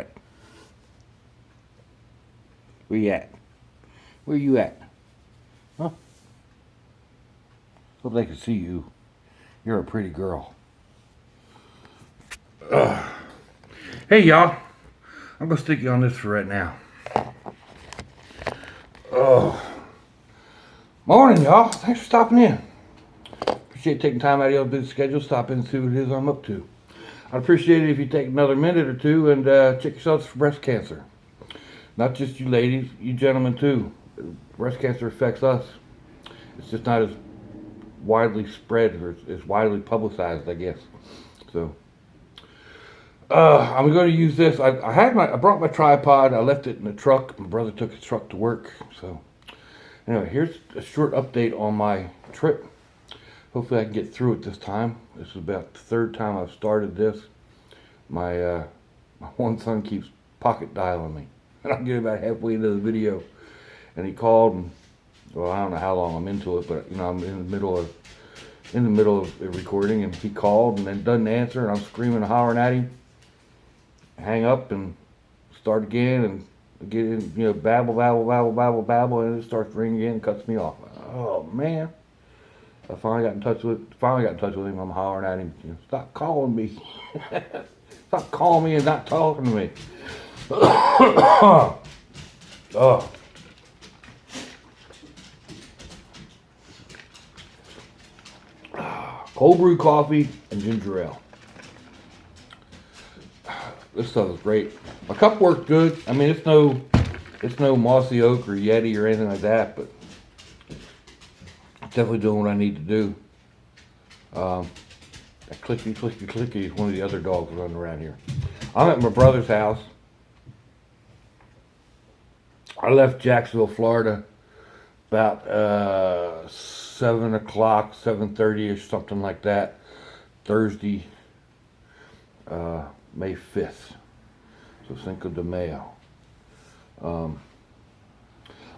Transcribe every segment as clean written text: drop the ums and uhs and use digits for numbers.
at? Where you at? Where you at? Huh? Hope they can see you. You're a pretty girl. Hey, y'all. I'm going to stick you on this for right now. Morning, y'all. Thanks for stopping in. Appreciate taking time out of your busy schedule, stop in and see what it is I'm up to. I'd appreciate it if you take another minute or two and check yourselves for breast cancer. Not just you ladies, you gentlemen too. Breast cancer affects us. It's just not as widely spread or as widely publicized, I guess. So, I'm going to use this. I brought my tripod. I left it in the truck. My brother took his truck to work. So, anyway, here's a short update on my trip. Hopefully I can get through it this time. This is about the third time I've started this. My one son keeps pocket dialing me. And I'll get about halfway into the video. And he called and, well, I don't know how long I'm into it, but I'm in the middle of the recording, and he called and then doesn't answer, and I'm screaming and hollering at him. Hang up and start again and get in, babble, and it starts ringing again and cuts me off. Oh man. I finally got in touch with him. I'm hollering at him, stop calling me. Stop calling me and not talking to me. Oh. Cold brew coffee and ginger ale. This stuff is great. My cup worked good. I mean, it's no Mossy Oak or Yeti or anything like that, but it's definitely doing what I need to do. That clicky is one of the other dogs running around here. I'm at my brother's house. I left Jacksonville, Florida about 7 o'clock, 7:30ish, something like that, Thursday, May 5th, so Cinco de Mayo.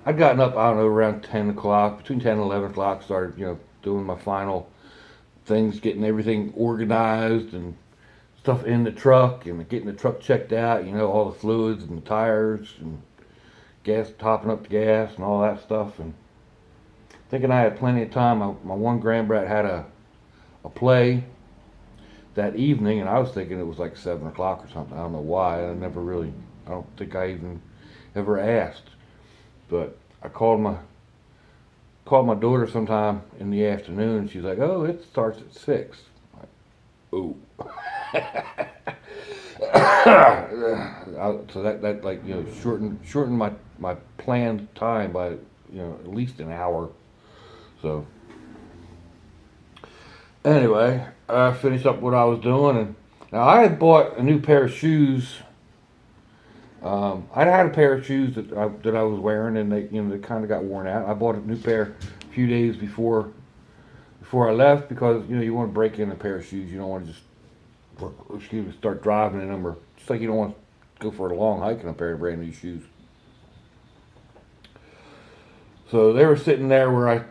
I'd gotten up, I don't know, around 10 o'clock, between 10 and 11 o'clock, started, doing my final things, getting everything organized and stuff in the truck and getting the truck checked out, all the fluids and the tires and gas, topping up the gas and all that stuff, and thinking I had plenty of time. My one grandbrat had a play that evening, and I was thinking it was like 7 o'clock or something. I don't know why. I don't think I even ever asked. But I called my daughter sometime in the afternoon, and she's like, "Oh, it starts at 6." I'm like, oh. So that like shortened my planned time by at least an hour. So anyway, I finished up what I was doing, and now I had bought a new pair of shoes. I'd had a pair of shoes that I was wearing, and they kind of got worn out. I bought a new pair a few days before I left, because you want to break in a pair of shoes. You don't want to just start driving in them, or just like you don't want to go for a long hike in a pair of brand new shoes. So they were sitting there where I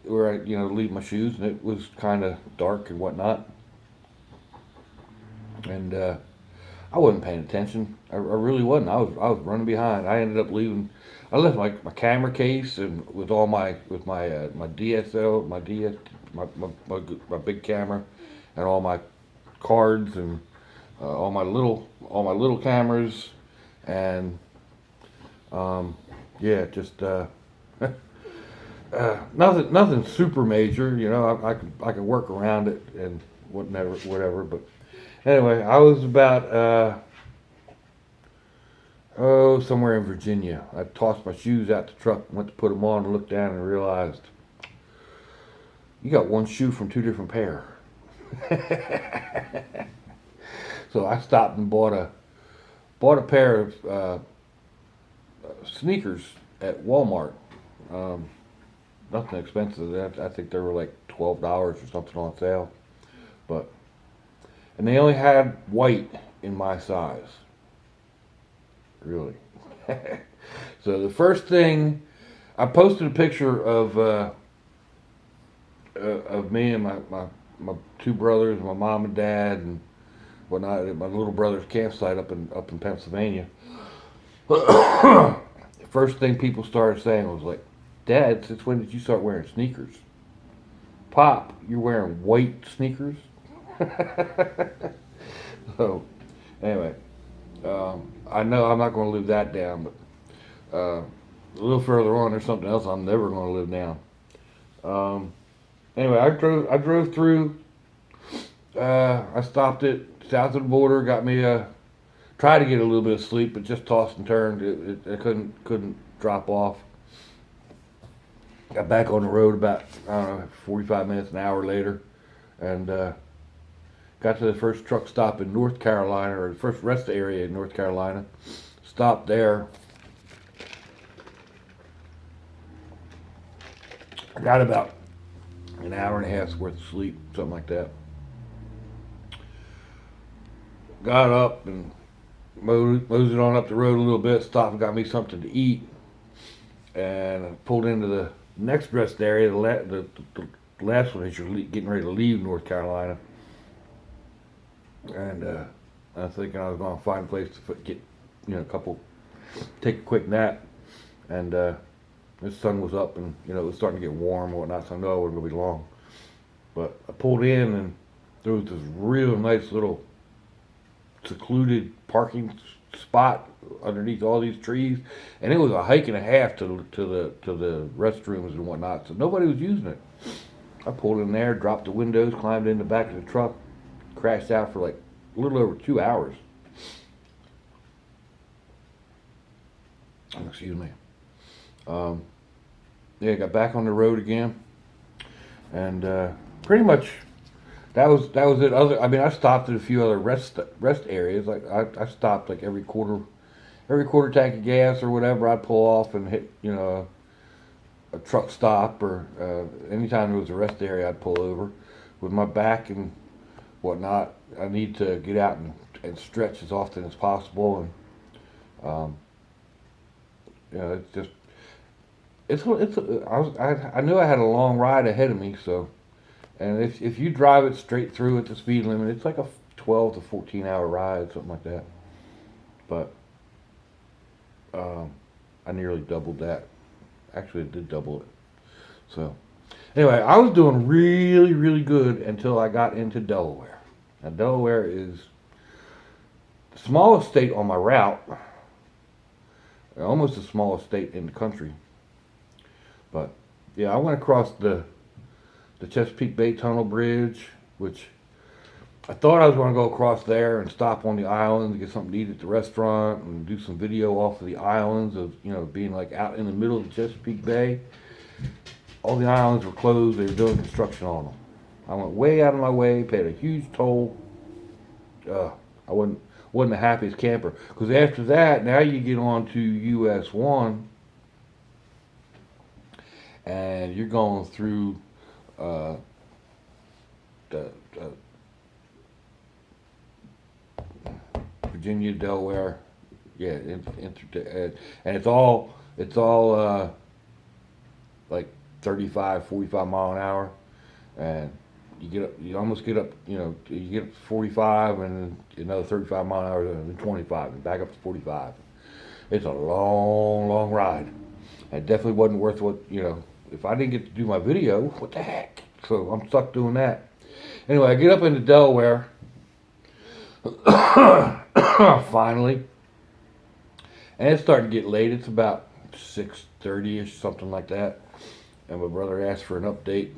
leave my shoes, and it was kind of dark and whatnot, and I wasn't paying attention. I really wasn't. I was running behind. I ended up leaving. I left my camera case and with my DSL, my big camera, and all my cards and all my little cameras, and just nothing super major. I could work around it and whatever. But anyway, I was about somewhere in Virginia. I tossed my shoes out the truck, went to put them on, and looked down and realized you got one shoe from two different pair. So I stopped and bought a pair of sneakers at Walmart. Nothing expensive. I think they were like $12 or something on sale, and they only had white in my size. Really. So the first thing, I posted a picture of me and my two brothers, my mom and dad, and whatnot at my little brother's campsite up in Pennsylvania. First thing people started saying was like, "Dad, since when did you start wearing sneakers?" "Pop, you're wearing white sneakers?" So anyway, I know I'm not going to live that down, but a little further on, there's something else I'm never going to live down. Anyway, I drove through. I stopped it south of the border. Got me a tried to get a little bit of sleep, but just tossed and turned. I couldn't drop off. Got back on the road about, I don't know, 45 minutes, an hour later, and got to the first truck stop in North Carolina, or the first rest area in North Carolina. Stopped there. Got about an hour and a half's worth of sleep, something like that. Got up and moseyed on up the road a little bit, stopped and got me something to eat, and I pulled into the next rest area. The last one is you're getting ready to leave North Carolina, and I was thinking I was going to find a place to get, take a quick nap, and the sun was up, and it was starting to get warm and whatnot, so I know it wasn't going to be long. But I pulled in, and there was this real nice little secluded parking spot underneath all these trees, and it was a hike and a half to the restrooms and whatnot, so nobody was using it. I pulled in there, dropped the windows, climbed in the back of the truck, crashed out for like a little over 2 hours. Excuse me. Yeah, got back on the road again, and pretty much that was it. I stopped at a few other rest areas. Like I stopped like every quarter tank of gas or whatever. I'd pull off and hit a truck stop, or anytime there was a rest area, I'd pull over. With my back and whatnot, I need to get out and stretch as often as possible, and it's just I knew I had a long ride ahead of me, so. And if you drive it straight through at the speed limit, it's like a 12 to 14 hour ride, something like that. But I nearly doubled that. Actually, I did double it. So anyway, I was doing really, really good until I got into Delaware. Now, Delaware is the smallest state on my route, almost the smallest state in the country. But yeah, I went across the Chesapeake Bay Tunnel Bridge, which I thought I was going to go across there and stop on the islands, get something to eat at the restaurant, and do some video off of the islands of, being like out in the middle of the Chesapeake Bay. All the islands were closed. They were doing construction on them. I went way out of my way, paid a huge toll. I wasn't the happiest camper, because after that, now you get on to US 1, and you're going through the Virginia, Delaware, yeah, and it's all like 35, 45 mile an hour, and you almost get up, you get up to 45, and another 35 mile an hour, and then 25, and back up to 45. It's a long, long ride. It definitely wasn't worth what, if I didn't get to do my video, what the heck? So I'm stuck doing that. Anyway, I get up into Delaware, finally, and it's starting to get late. It's about 6:30ish, something like that. And my brother asked for an update.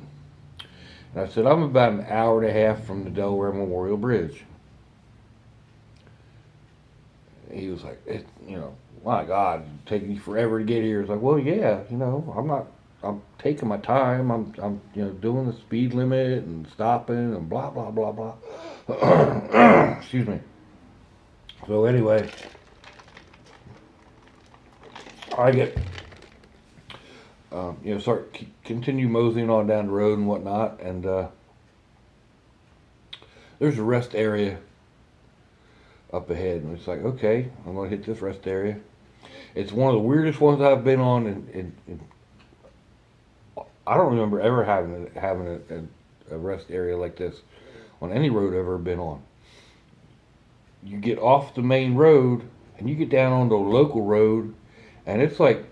And I said, I'm about an hour and a half from the Delaware Memorial Bridge. And he was like, my God, it's taking you forever to get here. It's like, well, yeah, I'm taking my time. I'm doing the speed limit and stopping and blah, blah, blah, blah. Excuse me. So anyway, I get, continue moseying on down the road and whatnot, and there's a rest area up ahead, and it's like, okay, I'm going to hit this rest area. It's one of the weirdest ones I've been on, in I don't remember ever having a rest area like this on any road I've ever been on. you get off the main road and you get down on the local road, and it's like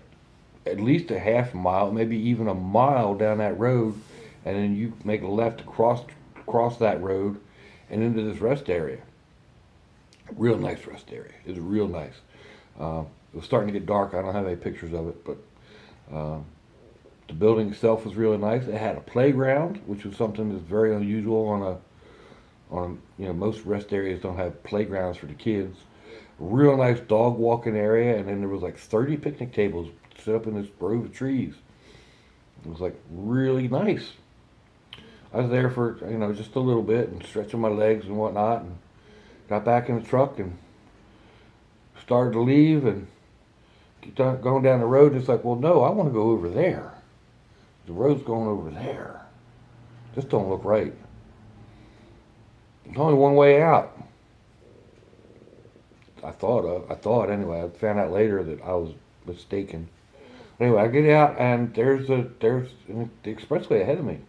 at least a half mile, maybe even a mile down that road, and then you make a left across that road and into this rest area. Real nice rest area. It was real nice. It was starting to get dark. I don't have any pictures of it, but the building itself was really nice. It had a playground, which was something that's very unusual most rest areas don't have playgrounds for the kids. Real nice dog walking area, and then there was like 30 picnic tables set up in this grove of trees. It was like really nice. I was there for just a little bit and stretching my legs and whatnot, and got back in the truck and started to leave and going down the road. It's like, well, no, I want to go over there. The road's going over there. This don't look right. There's only one way out. I thought anyway. I found out later that I was mistaken. Anyway, I get out and there's the expressway ahead of me.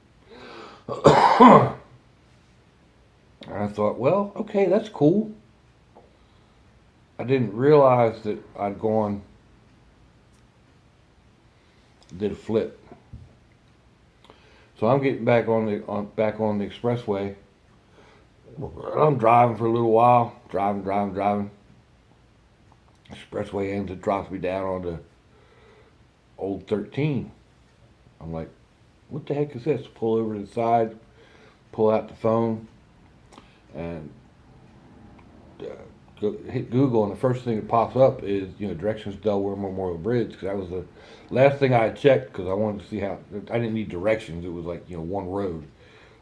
And I thought, well, okay, that's cool. I didn't realize that I'd did a flip. So I'm getting back on the expressway. I'm driving for a little while, driving. Expressway ends, it drops me down onto Old 13. I'm like, what the heck is this? Pull over to the side, pull out the phone, and hit Google, and the first thing that pops up is directions to Delaware Memorial Bridge, because that was the last thing I had checked, because I wanted to see how. I didn't need directions. It was like one road.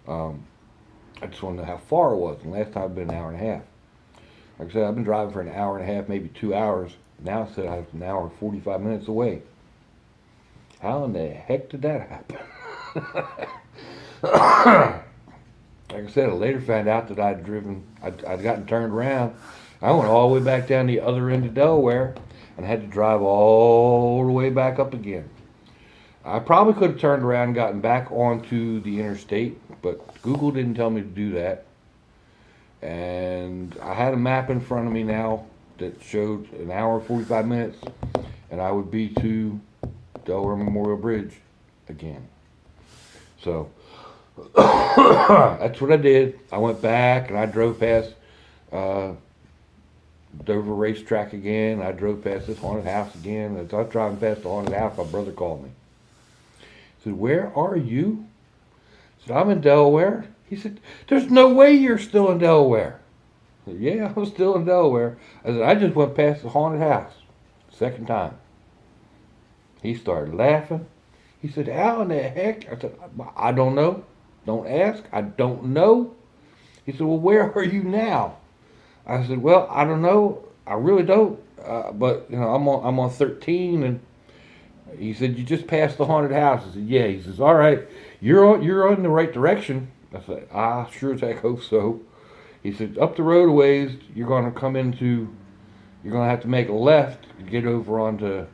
I just wanted to know how far it was. And last time I'd been an hour and a half. Like I said, I've been driving for an hour and a half, maybe 2 hours. Now it said I was an hour and 45 minutes away. How in the heck did that happen? Like I said, I later found out that I'd gotten turned around. I went all the way back down the other end of Delaware and had to drive all the way back up again. I probably could have turned around and gotten back onto the interstate, but Google didn't tell me to do that. And I had a map in front of me now that showed an hour and 45 minutes, and I would be to Delaware Memorial Bridge again. So that's what I did. I went back and I drove past Dover Racetrack again. I drove past this haunted house again. As I was driving past the haunted house, my brother called me. He said, "Where are you?" I said, "I'm in Delaware." He said, "There's no way you're still in Delaware." I said, "Yeah, I'm still in Delaware." I said, "I just went past the haunted house. Second time." He started laughing. He said, "How in the heck?" I said, "I don't know. Don't ask. I don't know." He said, "Well, where are you now?" I said, "Well, I don't know. I really don't. But I'm on 13." And he said, "You just passed the haunted house." I said, "Yeah." He says, "All right, you're in the right direction." I said, "Sure as heck hope so." He said, "Up the road a ways, you're going to have to make a left to get over onto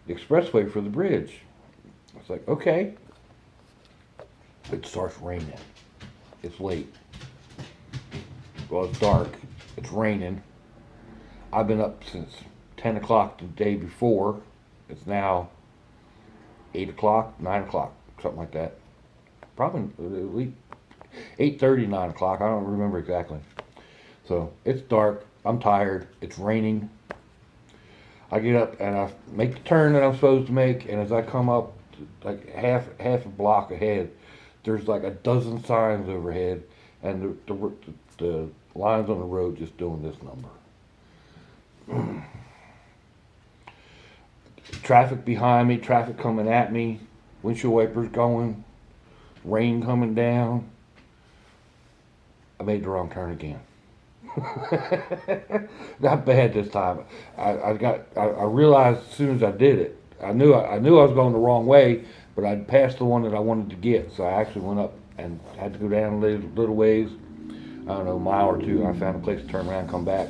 the expressway for the bridge." I was like, "Okay." It starts raining. It's late. Well, it's dark. It's raining. I've been up since 10 o'clock the day before. It's now 8 o'clock, 9 o'clock, something like that. Probably 8:30, 9 o'clock. I don't remember exactly. So it's dark. I'm tired. It's raining. I get up and I make the turn that I'm supposed to make, and as I come up like half a block ahead, there's like a dozen signs overhead, and the lines on the road just doing this number. Traffic behind me, traffic coming at me, windshield wipers going, rain coming down. I made the wrong turn again. Not bad this time. I realized as soon as I did it. I knew I was going the wrong way, but I'd passed the one that I wanted to get, so I actually went up and had to go down a little ways. I don't know, a mile or two, and I found a place to turn around and come back.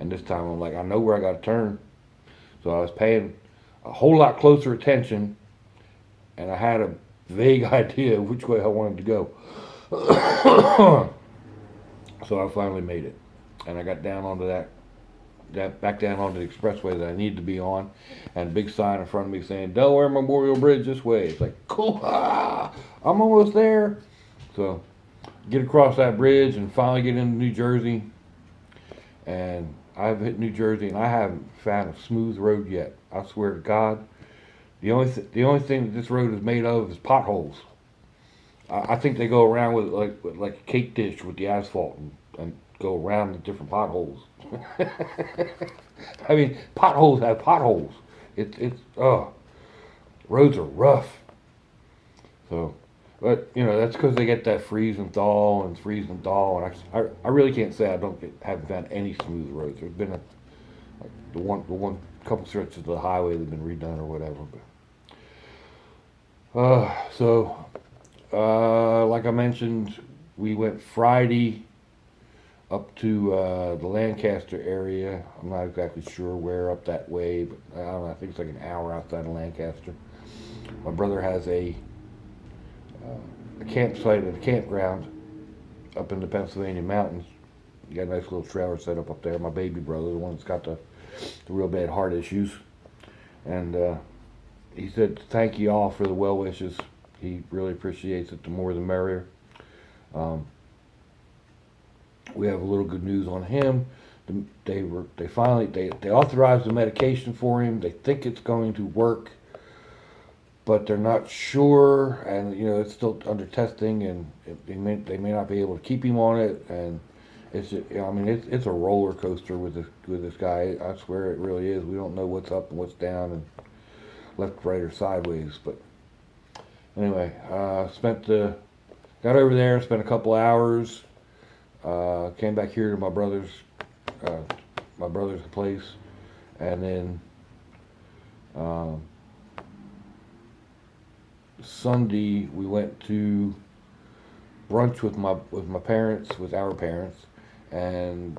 And this time I'm like, I know where I got to turn. So I was paying a whole lot closer attention, and I had a vague idea of which way I wanted to go. So I finally made it. and I got down onto that back down onto the expressway that I needed to be on, and a big sign in front of me saying Delaware Memorial Bridge this way. It's like, cool, I'm almost there. So get across that bridge and finally get into New Jersey. And I've hit New Jersey and I haven't found a smooth road yet. I swear to God, the only thing that this road is made of is potholes. I think they go around with like a cake dish with the asphalt and go around the different potholes. I mean, potholes have potholes. Roads are rough. So, but you know that's because they get that freeze and thaw and freeze and thaw, and I really can't say haven't found any smooth roads. There's been like the one couple stretches of the highway that have been redone or whatever. Like I mentioned, we went Friday up to the Lancaster area. I'm not exactly sure where up that way, but I don't know. I think it's like an hour outside of Lancaster. My brother has a campsite at a campground up in the Pennsylvania mountains. He got a nice little trailer set up there. My baby brother, the one that's got the real bad heart issues, and he said thank you all for the well wishes. He really appreciates it. The more the merrier. We have a little good news on him. They authorized the medication for him. They think it's going to work, but they're not sure, and you know it's still under testing, and they may not be able to keep him on it, and it's it's a roller coaster with this guy. I swear it really is. We don't know what's up and what's down and left, right, or sideways. But anyway, got over there, spent a couple hours, came back here to my brother's place, and then Sunday we went to brunch with our parents, and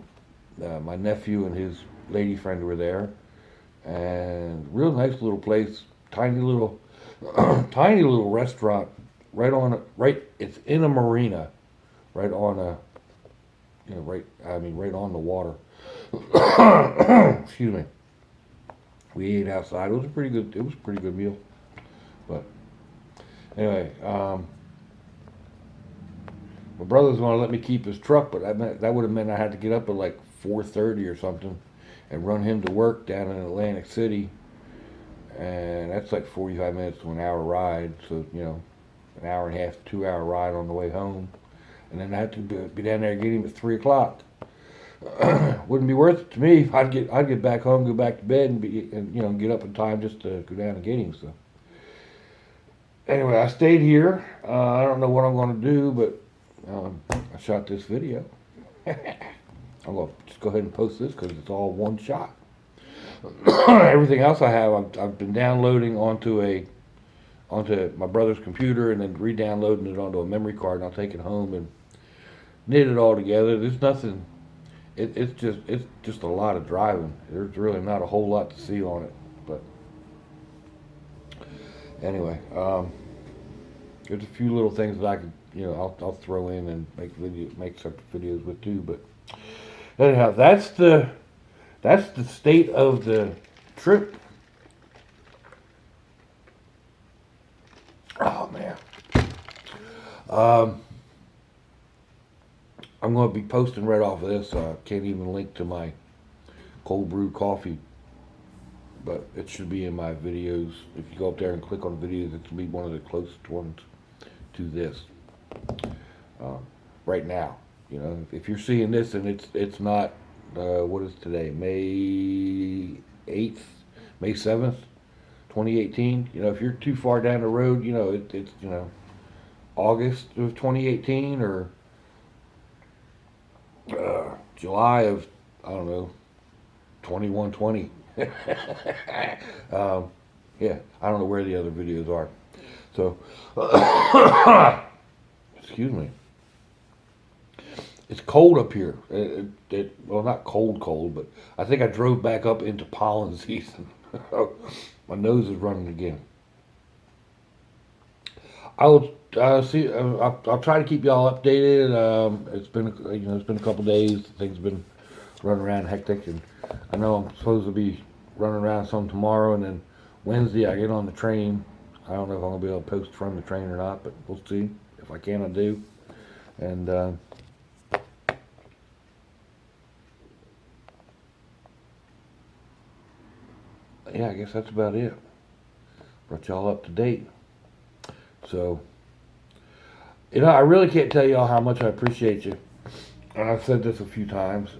my nephew and his lady friend were there, and real nice little place, tiny little restaurant, it's in a marina, right on the water. Excuse me. We ate outside. It was a pretty good meal. But anyway, my brother's going to let me keep his truck, but that would have meant I had to get up at like 4:30 or something and run him to work down in Atlantic City, and that's like 45 minutes to an hour ride. So you know, an hour and a half, 2 hour ride on the way home, and then I had to be down there and get him at 3 o'clock. Wouldn't be worth it to me. I'd get back home, go back to bed, and get up in time just to go down and get him. So anyway, I stayed here. I don't know what I'm going to do, but I shot this video. I'm going to just go ahead and post this because it's all one shot. Everything else I have, I've been downloading onto my brother's computer and then re-downloading it onto a memory card, and I'll take it home and knit it all together. There's nothing. It's just a lot of driving. There's really not a whole lot to see on it, but anyway, there's a few little things that I could, I'll throw in and make separate videos with too. But anyhow, that's the state of the trip. Oh man. I'm going to be posting right off of this. I can't even link to my cold brew coffee, but it should be in my videos. If you go up there and click on videos, it's going to be one of the closest ones to this right now. If you're seeing this and it's not, what is today? May 8th, May 7th, 2018. If you're too far down the road, it's August of 2018 or July of, I don't know, 2120. Yeah, I don't know where the other videos are. So, excuse me. It's cold up here. Well, not cold, but I think I drove back up into pollen season. My nose is running again. I'll see. I'll try to keep y'all updated. It's been a couple days. Things been running around hectic, and I know I'm supposed to be running around some tomorrow, and then Wednesday I get on the train. I don't know if I'm gonna be able to post from the train or not, but we'll see. If I can, I do. And yeah, I guess that's about it. Brought y'all up to date. So, I really can't tell y'all how much I appreciate you. And I've said this a few times.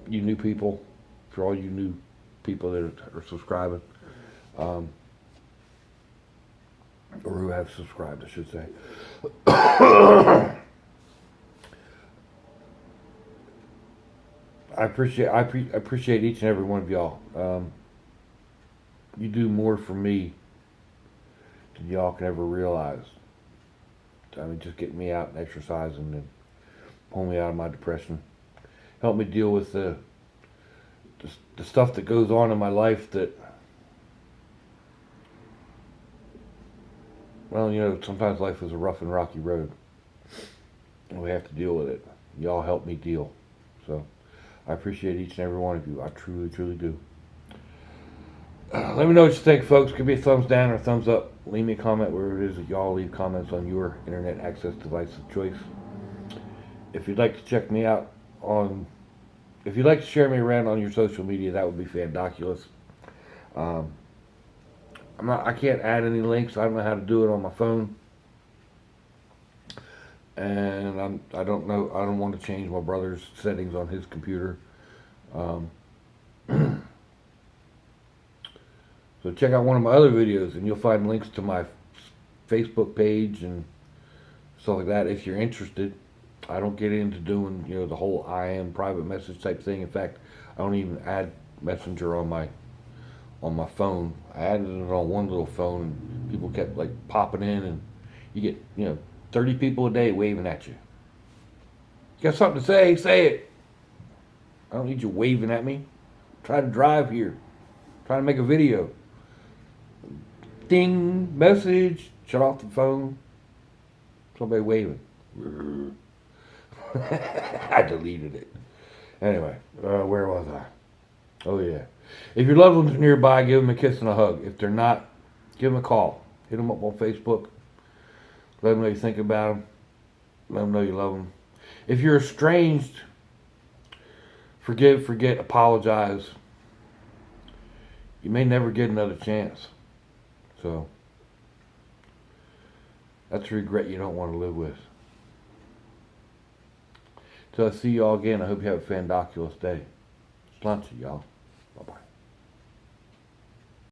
You new people, for all you new people that are subscribing, or who have subscribed, I should say. I appreciate each and every one of y'all. You do more for me than y'all can ever realize. I mean, just getting me out and exercising and pulling me out of my depression, help me deal with the stuff that goes on in my life that, well, sometimes life is a rough and rocky road, and we have to deal with it. Y'all help me deal. So I appreciate each and every one of you. I truly, truly do. Let me know what you think, folks. Give me a thumbs down or a thumbs up. Leave me a comment wherever it is that y'all leave comments on your internet access device of choice. If you'd like to check me out if you'd like to share me around on your social media, that would be fandoculous. I can't add any links. I don't know how to do it on my phone. And I don't know. I don't want to change my brother's settings on his computer. So check out one of my other videos, and you'll find links to my Facebook page and stuff like that if you're interested. I don't get into doing the whole IM private message type thing. In fact, I don't even add Messenger on my phone. I added it on one little phone, and people kept like popping in, and you get 30 people a day waving at you. You got something to say? Say it. I don't need you waving at me. I'm trying to drive here. I'm trying to make a video. Ding, message. Shut off the phone. Somebody waving. I deleted it. Anyway, where was I? Oh yeah. If your loved ones are nearby, give them a kiss and a hug. If they're not, give them a call. Hit them up on Facebook. Let them know you think about them. Let them know you love them. If you're estranged, forgive, forget, apologize. You may never get another chance. So, that's a regret you don't want to live with. Till I see y'all again, I hope you have a fandoculous day. Sláinte, y'all. Bye-bye.